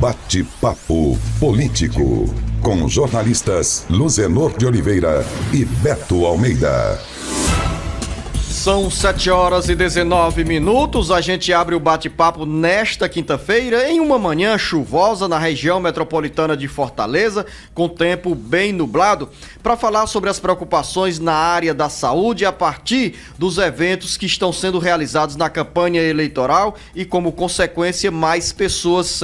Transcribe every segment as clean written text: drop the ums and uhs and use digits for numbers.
Bate-papo político com os jornalistas Luzenor de Oliveira e Beto Almeida. São 7h19. A gente abre o bate-papo nesta quinta-feira, em uma manhã chuvosa na região metropolitana de Fortaleza, com tempo bem nublado, para falar sobre as preocupações na área da saúde a partir dos eventos que estão sendo realizados na campanha eleitoral e, como consequência, mais pessoas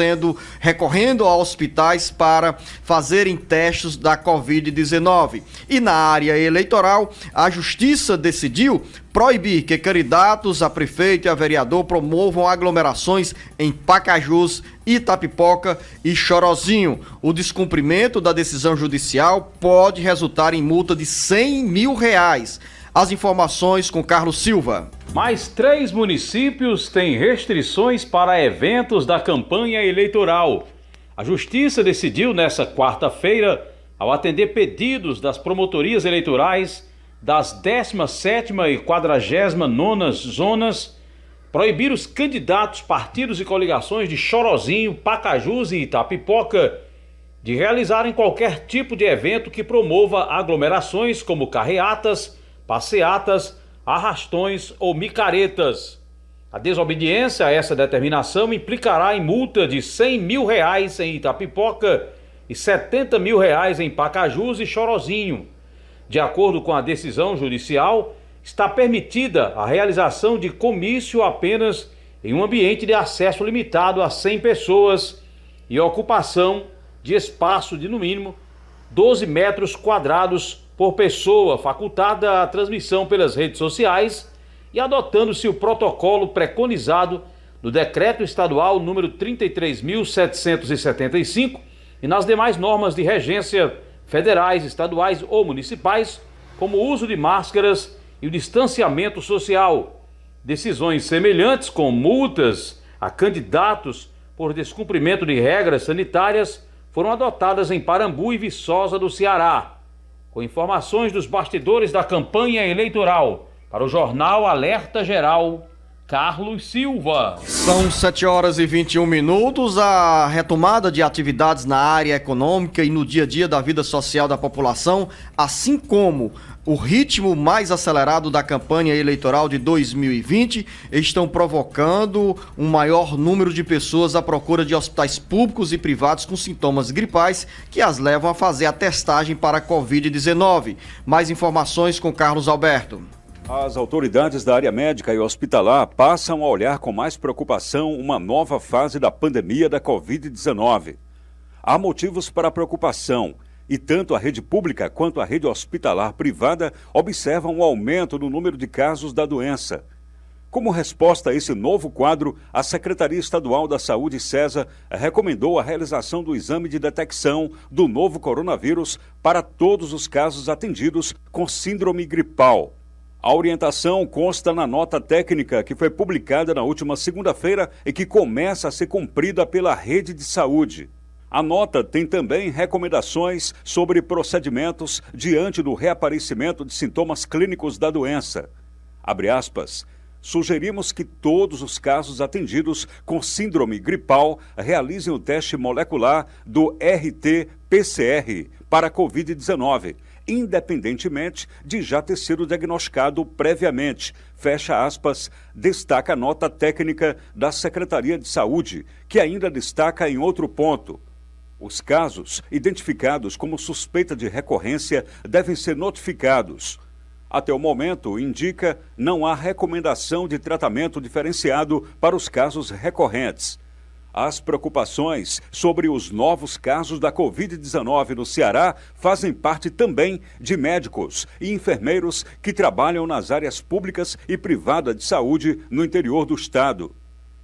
recorrendo a hospitais para fazerem testes da Covid-19. E na área eleitoral, a Justiça decidiu proibir que candidatos a prefeito e a vereador promovam aglomerações em Pacajus, Itapipoca e Chorozinho. O descumprimento da decisão judicial pode resultar em multa de R$100 mil. As informações com Carlos Silva. Mais 3 municípios têm restrições para eventos da campanha eleitoral. A Justiça decidiu nesta quarta-feira, ao atender pedidos das promotorias eleitorais das 17ª e 49ª zonas, proibir os candidatos, partidos e coligações de Chorozinho, Pacajus e Itapipoca de realizarem qualquer tipo de evento que promova aglomerações como carreatas, passeatas, arrastões ou micaretas. A desobediência a essa determinação implicará em multa de R$100 mil em Itapipoca e R$70 mil em Pacajus e Chorozinho. De acordo com a decisão judicial, está permitida a realização de comício apenas em um ambiente de acesso limitado a 100 pessoas e ocupação de espaço de, no mínimo, 12 metros quadrados por pessoa, facultada a transmissão pelas redes sociais e adotando-se o protocolo preconizado no Decreto Estadual número 33.775 e nas demais normas de regência federais, estaduais ou municipais, como o uso de máscaras e o distanciamento social. Decisões semelhantes, com multas a candidatos por descumprimento de regras sanitárias, foram adotadas em Parambu e Viçosa do Ceará. Com informações dos bastidores da campanha eleitoral, para o jornal Alerta Geral, Carlos Silva. São 7h21. A retomada de atividades na área econômica e no dia a dia da vida social da população, assim como o ritmo mais acelerado da campanha eleitoral de 2020, estão provocando um maior número de pessoas à procura de hospitais públicos e privados com sintomas gripais que as levam a fazer a testagem para a Covid-19. Mais informações com Carlos Alberto. As autoridades da área médica e hospitalar passam a olhar com mais preocupação uma nova fase da pandemia da Covid-19. Há motivos para preocupação e tanto a rede pública quanto a rede hospitalar privada observam o aumento no número de casos da doença. Como resposta a esse novo quadro, a Secretaria Estadual da Saúde, SESA, recomendou a realização do exame de detecção do novo coronavírus para todos os casos atendidos com síndrome gripal. A orientação consta na nota técnica que foi publicada na última segunda-feira e que começa a ser cumprida pela rede de saúde. A nota tem também recomendações sobre procedimentos diante do reaparecimento de sintomas clínicos da doença. Abre aspas. Sugerimos que todos os casos atendidos com síndrome gripal realizem o teste molecular do RT-PCR para a Covid-19, independentemente de já ter sido diagnosticado previamente. Fecha aspas, destaca a nota técnica da Secretaria de Saúde, que ainda destaca em outro ponto. Os casos identificados como suspeita de recorrência devem ser notificados. Até o momento, indica, não há recomendação de tratamento diferenciado para os casos recorrentes. As preocupações sobre os novos casos da Covid-19 no Ceará fazem parte também de médicos e enfermeiros que trabalham nas áreas públicas e privadas de saúde no interior do estado.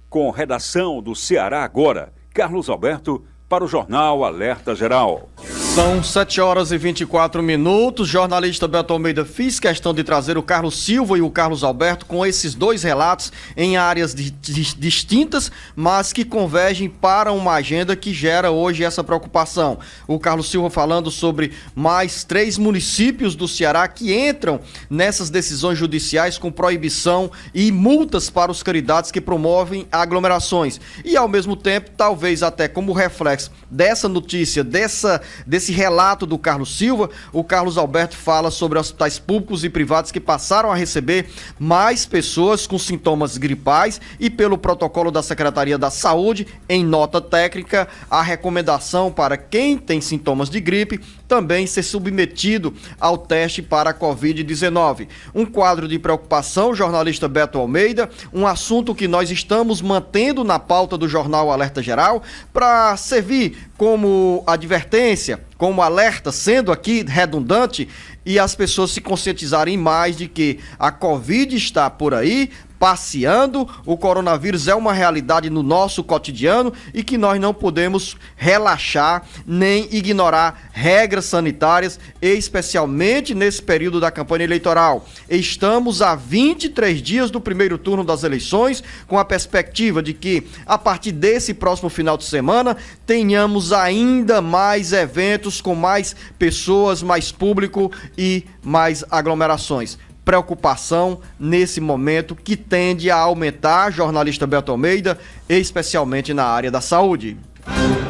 Com redação do Ceará Agora, Carlos Alberto, para o Jornal Alerta Geral. São 7 horas e 24 minutos. Jornalista Beto Almeida, fiz questão de trazer o Carlos Silva e o Carlos Alberto com esses dois relatos em áreas distintas, mas que convergem para uma agenda que gera hoje essa preocupação. O Carlos Silva falando sobre mais 3 municípios do Ceará que entram nessas decisões judiciais com proibição e multas para os candidatos que promovem aglomerações. E ao mesmo tempo, talvez até como reflexo dessa notícia, desse relato do Carlos Silva, o Carlos Alberto fala sobre hospitais públicos e privados que passaram a receber mais pessoas com sintomas gripais e pelo protocolo da Secretaria da Saúde, em nota técnica, a recomendação para quem tem sintomas de gripe também ser submetido ao teste para a Covid-19. Um quadro de preocupação, jornalista Beto Almeida, um assunto que nós estamos mantendo na pauta do Jornal Alerta Geral para servir como advertência, como alerta, sendo aqui redundante, e as pessoas se conscientizarem mais de que a Covid está por aí, passeando, o coronavírus é uma realidade no nosso cotidiano e que nós não podemos relaxar nem ignorar regras sanitárias, especialmente nesse período da campanha eleitoral. Estamos a 23 dias do primeiro turno das eleições, com a perspectiva de que, a partir desse próximo final de semana, tenhamos ainda mais eventos com mais pessoas, mais público e mais aglomerações. Preocupação nesse momento que tende a aumentar, jornalista Beto Almeida, especialmente na área da saúde.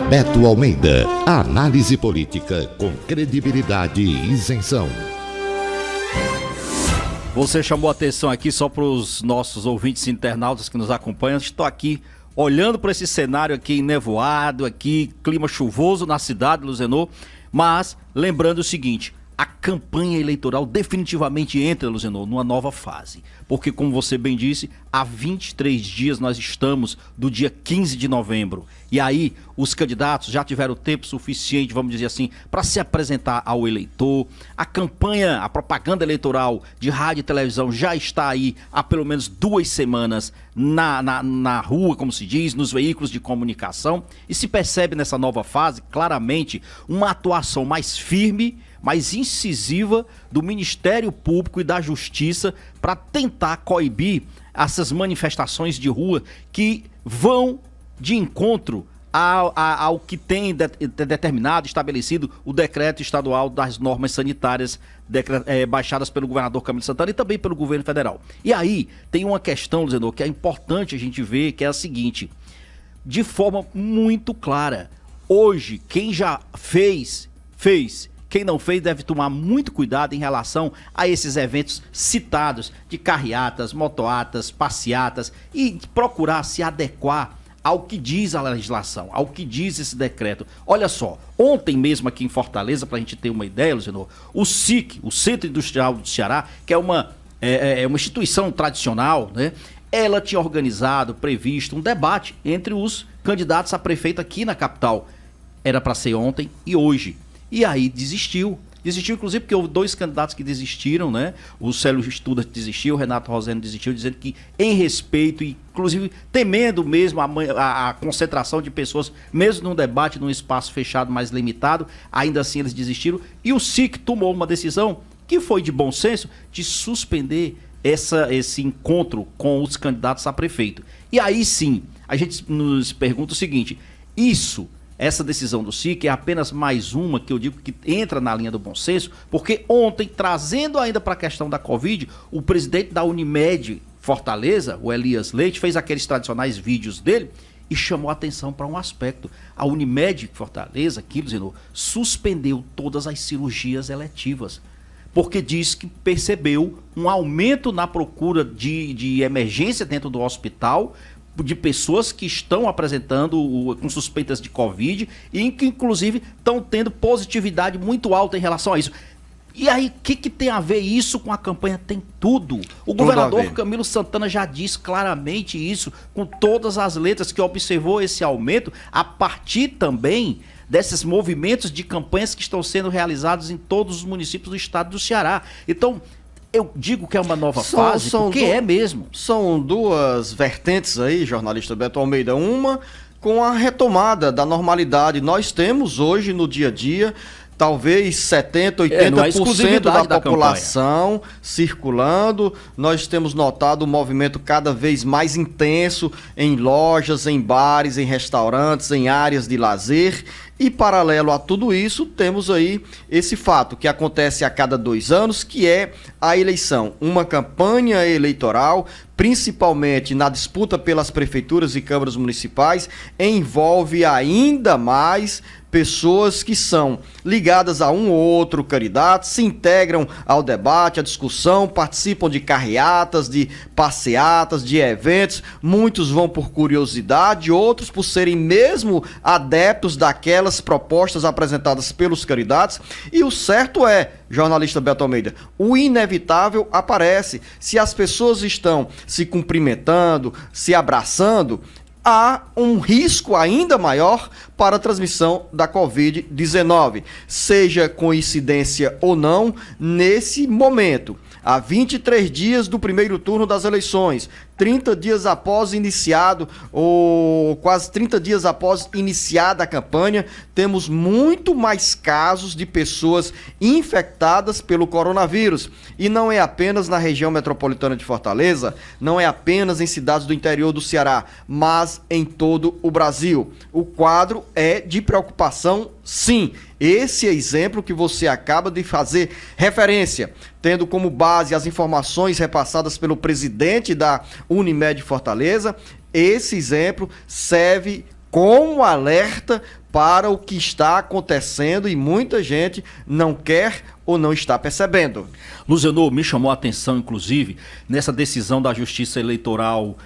Beto Almeida, análise política com credibilidade e isenção. Você chamou a atenção aqui só para os nossos ouvintes internautas que nos acompanham. Estou aqui olhando para esse cenário aqui nevoado, aqui clima chuvoso na cidade, Luzenor, mas lembrando o seguinte: a campanha eleitoral definitivamente entra, Luzenor, numa nova fase. Porque, como você bem disse, há 23 dias nós estamos do dia 15 de novembro. E aí, os candidatos já tiveram tempo suficiente, vamos dizer assim, para se apresentar ao eleitor. A campanha, a propaganda eleitoral de rádio e televisão já está aí há pelo menos 2 semanas na rua, como se diz, nos veículos de comunicação. E se percebe nessa nova fase, claramente, uma atuação mais firme, mais incisiva do Ministério Público e da Justiça para tentar coibir essas manifestações de rua que vão de encontro ao que tem determinado, estabelecido o decreto estadual das normas sanitárias baixadas pelo governador Camilo Santana e também pelo governo federal. E aí tem uma questão, Luzenor, que é importante a gente ver, que é a seguinte: de forma muito clara, hoje quem já fez. Quem não fez deve tomar muito cuidado em relação a esses eventos citados de carreatas, motoatas, passeatas e procurar se adequar ao que diz a legislação, ao que diz esse decreto. Olha só, ontem mesmo aqui em Fortaleza, para a gente ter uma ideia, Luciano, o SIC, o Centro Industrial do Ceará, que é uma instituição tradicional, né? Ela tinha organizado, previsto um debate entre os candidatos a prefeito aqui na capital. Era para ser ontem e hoje. E aí desistiu. Desistiu, inclusive, porque houve 2 candidatos que desistiram, né? O Célio Estuda desistiu, o Renato Rosendo desistiu, dizendo que, em respeito, e inclusive temendo mesmo a concentração de pessoas, mesmo num debate, num espaço fechado mais limitado, ainda assim eles desistiram. E o SIC tomou uma decisão que foi de bom senso, de suspender esse encontro com os candidatos a prefeito. E aí sim, a gente nos pergunta o seguinte: essa decisão do SIC é apenas mais uma que eu digo que entra na linha do bom senso, porque ontem, trazendo ainda para a questão da Covid, o presidente da Unimed Fortaleza, o Elias Leite, fez aqueles tradicionais vídeos dele e chamou a atenção para um aspecto. A Unimed Fortaleza, aqui, Luzenor, suspendeu todas as cirurgias eletivas, porque diz que percebeu um aumento na procura de emergência dentro do hospital, de pessoas que estão apresentando com suspeitas de Covid e que, inclusive, estão tendo positividade muito alta em relação a isso. E aí, o que tem a ver isso com a campanha? Tem tudo. O governador Camilo Santana já disse claramente isso, com todas as letras, que observou esse aumento a partir também desses movimentos de campanhas que estão sendo realizados em todos os municípios do estado do Ceará. Então, eu digo que é uma nova fase, porque é mesmo. São 2 vertentes aí, jornalista Beto Almeida. Uma com a retomada da normalidade. Nós temos hoje, no dia a dia, talvez 70%, não é 80% exclusividade da da população circulando. Nós temos notado um movimento cada vez mais intenso em lojas, em bares, em restaurantes, em áreas de lazer. E paralelo a tudo isso, temos aí esse fato que acontece a cada 2 anos, que é a eleição. Uma campanha eleitoral, principalmente na disputa pelas prefeituras e câmaras municipais, envolve ainda mais pessoas que são ligadas a um ou outro candidato, se integram ao debate, à discussão, participam de carreatas, de passeatas, de eventos. Muitos vão por curiosidade, outros por serem mesmo adeptos daquelas propostas apresentadas pelos candidatos. E o certo é, jornalista Beto Almeida, o inevitável aparece. Se as pessoas estão se cumprimentando, se abraçando, há um risco ainda maior para a transmissão da Covid-19, seja coincidência ou não, nesse momento. Há 23 dias do primeiro turno das eleições, 30 dias após iniciado, ou quase 30 dias após iniciada a campanha, temos muito mais casos de pessoas infectadas pelo coronavírus. E não é apenas na região metropolitana de Fortaleza, não é apenas em cidades do interior do Ceará, mas em todo o Brasil. O quadro é de preocupação, sim. Esse exemplo que você acaba de fazer referência, tendo como base as informações repassadas pelo presidente da Unimed Fortaleza, esse exemplo serve como alerta para o que está acontecendo e muita gente não quer ou não está percebendo. Luzenor, me chamou a atenção, inclusive, nessa decisão da Justiça Eleitoral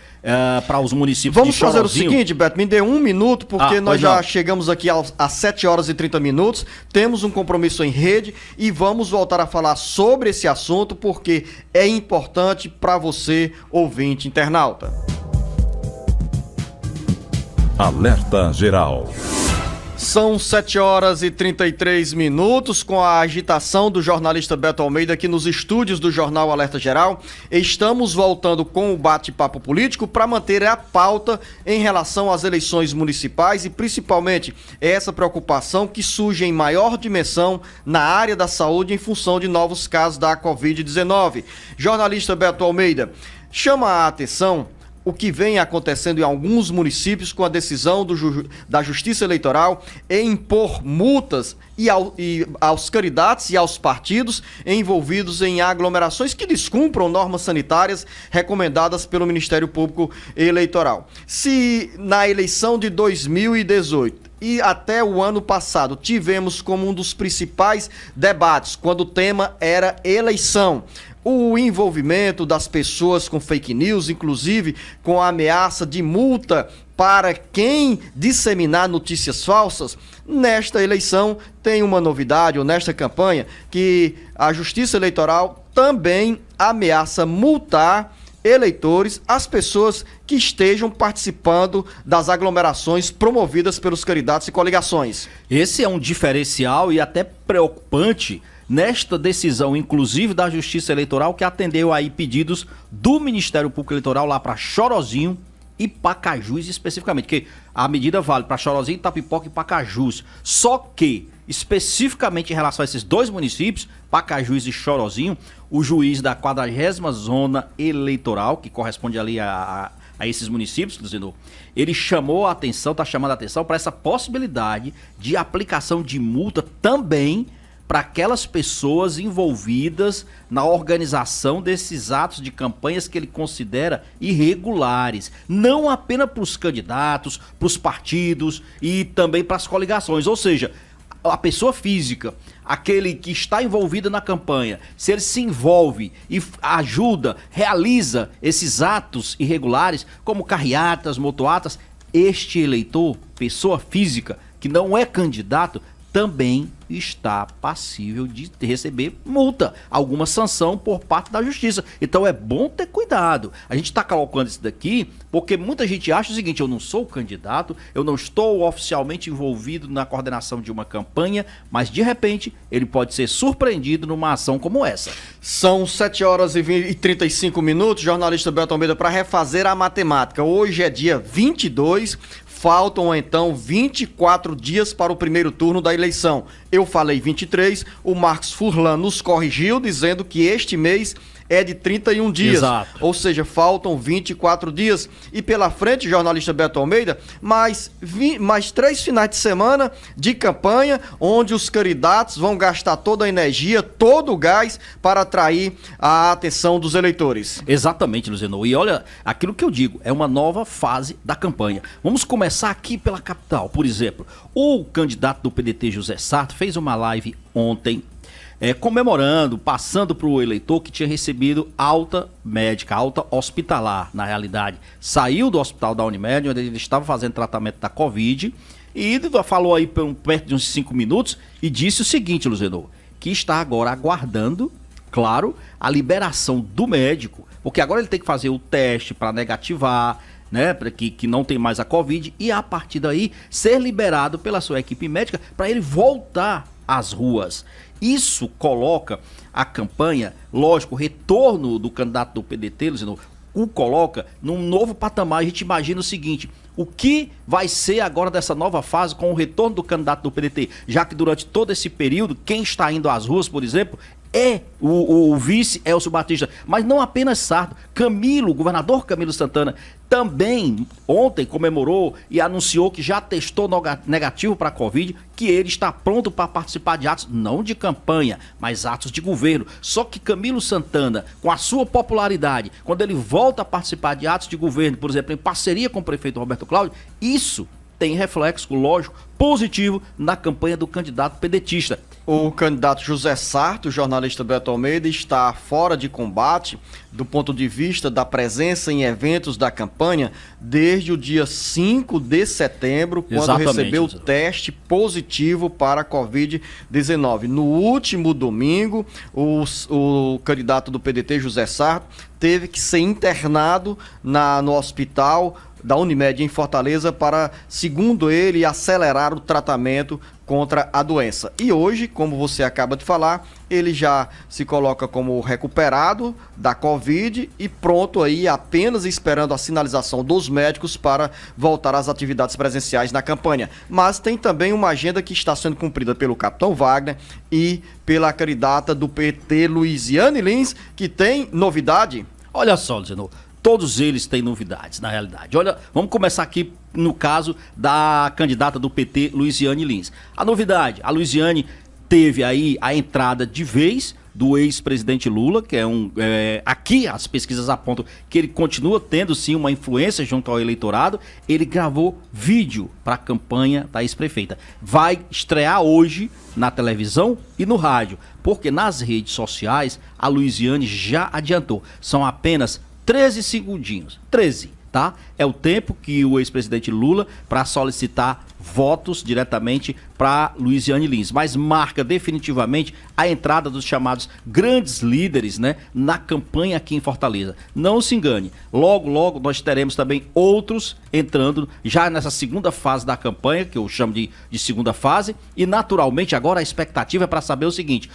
para os municípios Vamos de fazer Chorozinho. o seguinte, Beto, me dê 1 minuto, porque nós já chegamos aqui às 7 horas e 30 minutos, temos um compromisso em rede e vamos voltar a falar sobre esse assunto, porque é importante para você, ouvinte internauta. Alerta Geral. São 7 horas e 33 minutos, com a agitação do jornalista Beto Almeida aqui nos estúdios do Jornal Alerta Geral. Estamos voltando com o bate-papo político para manter a pauta em relação às eleições municipais e principalmente essa preocupação que surge em maior dimensão na área da saúde em função de novos casos da Covid-19. Jornalista Beto Almeida, chama a atenção o que vem acontecendo em alguns municípios com a decisão da Justiça Eleitoral em impor multas aos candidatos e aos partidos envolvidos em aglomerações que descumpram normas sanitárias recomendadas pelo Ministério Público Eleitoral. Se na eleição de 2018 e até o ano passado tivemos como um dos principais debates, quando o tema era eleição, o envolvimento das pessoas com fake news, inclusive com a ameaça de multa para quem disseminar notícias falsas, nesta eleição tem uma novidade, ou nesta campanha, que a Justiça Eleitoral também ameaça multar eleitores, as pessoas que estejam participando das aglomerações promovidas pelos candidatos e coligações. Esse é um diferencial e até preocupante nesta decisão, inclusive da Justiça Eleitoral, que atendeu aí pedidos do Ministério Público Eleitoral lá para Chorozinho e Pacajus especificamente, que a medida vale para Chorozinho, Itapipoca e Pacajus. Só que, especificamente em relação a esses dois municípios, Pacajus e Chorozinho, o juiz da 40ª Zona Eleitoral, que corresponde ali a esses municípios, ele chamou a atenção, está chamando a atenção para essa possibilidade de aplicação de multa também para aquelas pessoas envolvidas na organização desses atos de campanhas que ele considera irregulares, não apenas para os candidatos, para os partidos e também para as coligações, ou seja, a pessoa física, aquele que está envolvido na campanha, se ele se envolve e ajuda, realiza esses atos irregulares, como carreatas, motoatas, este eleitor, pessoa física, que não é candidato, também está passível de receber multa, alguma sanção por parte da justiça. Então é bom ter cuidado. A gente está colocando isso daqui porque muita gente acha o seguinte: eu não sou candidato, eu não estou oficialmente envolvido na coordenação de uma campanha, mas de repente ele pode ser surpreendido numa ação como essa. São 7 horas e 35 minutos, jornalista Beto Almeida, para refazer a matemática. Hoje é dia 22, Faltam, então, 24 dias para o primeiro turno da eleição. Eu falei 23, o Marcos Furlan nos corrigiu, dizendo que este mês é de 31 dias. Exato. Ou seja, faltam 24 dias. E pela frente, jornalista Beto Almeida, mais 3 finais de semana de campanha, onde os candidatos vão gastar toda a energia, todo o gás para atrair a atenção dos eleitores. Exatamente, Luziano. E olha, aquilo que eu digo, é uma nova fase da campanha. Vamos começar aqui pela capital. Por exemplo, o candidato do PDT, José Sarto, fez uma live ontem, comemorando, passando para o eleitor que tinha recebido alta médica, alta hospitalar, na realidade. Saiu do hospital da Unimed, onde ele estava fazendo tratamento da Covid, e falou aí perto de uns 5 minutos e disse o seguinte, Luziano, que está agora aguardando, claro, a liberação do médico, porque agora ele tem que fazer o teste para negativar, né, que não tem mais a Covid, e a partir daí ser liberado pela sua equipe médica para ele voltar às ruas. Isso coloca a campanha, lógico, o retorno do candidato do PDT, Luciano, o coloca num novo patamar. A gente imagina o seguinte: o que vai ser agora dessa nova fase com o retorno do candidato do PDT? Já que durante todo esse período, quem está indo às ruas, por exemplo, é o vice Elcio Batista, mas não apenas Sarto. O governador Camilo Santana, também ontem comemorou e anunciou que já testou negativo para a Covid, que ele está pronto para participar de atos, não de campanha, mas atos de governo. Só que Camilo Santana, com a sua popularidade, quando ele volta a participar de atos de governo, por exemplo, em parceria com o prefeito Roberto Cláudio, isso tem reflexo, lógico, positivo na campanha do candidato pedetista. O candidato José Sarto, o jornalista Beto Almeida, está fora de combate do ponto de vista da presença em eventos da campanha desde o dia 5 de setembro, quando Exatamente, recebeu o teste positivo para a Covid-19. No último domingo, o candidato do PDT, José Sarto, teve que ser internado no hospital da Unimed em Fortaleza para, segundo ele, acelerar o tratamento contra a doença. E hoje, como você acaba de falar, ele já se coloca como recuperado da Covid e pronto aí, apenas esperando a sinalização dos médicos para voltar às atividades presenciais na campanha. Mas tem também uma agenda que está sendo cumprida pelo capitão Wagner e pela candidata do PT, Luiziane Lins, que tem novidade. Olha só, Luciano, todos eles têm novidades, na realidade. Olha, vamos começar aqui no caso da candidata do PT, Luiziane Lins. A novidade, a Luiziane teve aí a entrada de vez do ex-presidente Lula, que aqui as pesquisas apontam que ele continua tendo sim uma influência junto ao eleitorado. Ele gravou vídeo para a campanha da ex-prefeita. Vai estrear hoje na televisão e no rádio, porque nas redes sociais a Luiziane já adiantou. São apenas 13 segundinhos, 13, tá? É o tempo que o ex-presidente Lula para solicitar votos diretamente para Luiziane Lins, mas marca definitivamente a entrada dos chamados grandes líderes, né, na campanha aqui em Fortaleza. Não se engane, logo, logo nós teremos também outros entrando já nessa segunda fase da campanha, que eu chamo de segunda fase, e naturalmente agora a expectativa é para saber o seguinte: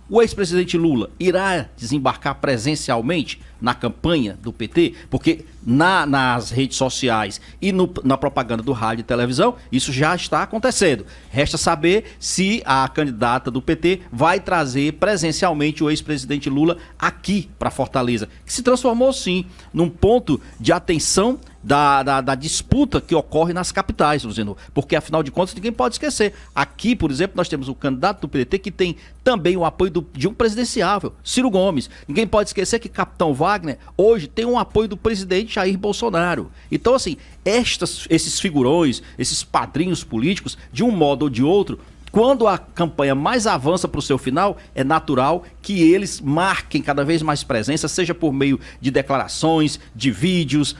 o ex-presidente Lula irá desembarcar presencialmente na campanha do PT? Porque nas redes sociais e na propaganda do rádio e televisão, isso já está acontecendo. Resta saber se a candidata do PT vai trazer presencialmente o ex-presidente Lula aqui para Fortaleza, que se transformou sim num ponto de atenção da disputa que ocorre nas capitais, Luciano, porque afinal de contas ninguém pode esquecer. Aqui, por exemplo, nós temos o candidato do PDT que tem também o apoio de um presidenciável, Ciro Gomes. Ninguém pode esquecer que capitão Wagner hoje tem um apoio do presidente Jair Bolsonaro. Então, assim, esses figurões, esses padrinhos políticos, de um modo ou de outro, quando a campanha mais avança para o seu final, é natural que eles marquem cada vez mais presença, seja por meio de declarações, de vídeos,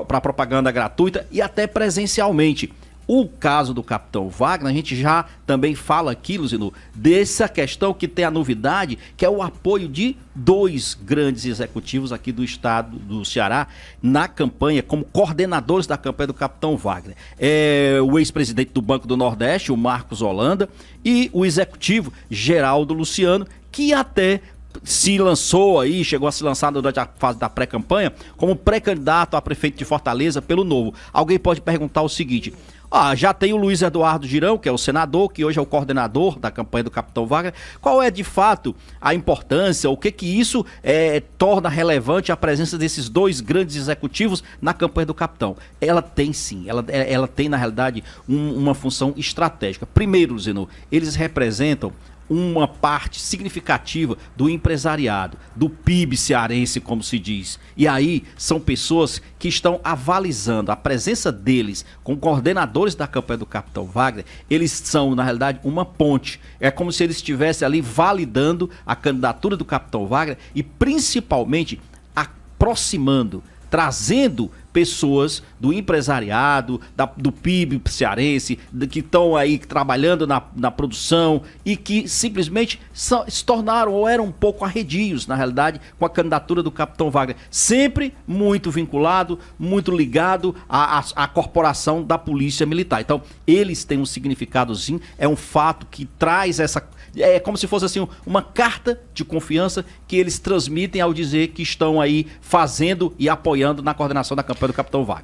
para propaganda gratuita e até presencialmente. O caso do capitão Wagner, a gente já também fala aqui, Luciano, dessa questão que tem a novidade, que é o apoio de 2 grandes executivos aqui do estado do Ceará na campanha, como coordenadores da campanha do capitão Wagner. O ex-presidente do Banco do Nordeste, o Marcos Holanda, e o executivo Geraldo Luciano, que até se lançou aí, chegou a se lançar durante a fase da pré-campanha como pré-candidato a prefeito de Fortaleza pelo Novo. Alguém pode perguntar o seguinte: Já tem o Luiz Eduardo Girão, que é o senador, que hoje é o coordenador da campanha do Capitão Wagner. Qual é, de fato, a importância, o que isso torna relevante a presença desses dois grandes executivos na campanha do Capitão? Ela tem sim, ela tem, na realidade, uma função estratégica. Primeiro, Zenô, eles representam uma parte significativa do empresariado, do PIB cearense, como se diz. E aí são pessoas que estão avalizando a presença deles com coordenadores da campanha do Capitão Wagner. Eles são, na realidade, uma ponte. É como se eles estivessem ali validando a candidatura do Capitão Wagner e, principalmente, aproximando, trazendo pessoas do empresariado, do PIB cearense, que estão aí trabalhando na produção e que simplesmente se tornaram ou eram um pouco arredios, na realidade, com a candidatura do Capitão Wagner. Sempre muito vinculado, muito ligado à corporação da Polícia Militar. Então, eles têm um significadozinho, é um fato que traz essa... É como se fosse assim uma carta de confiança que eles transmitem ao dizer que estão aí fazendo e apoiando na coordenação da campanha do Capitão Wagner.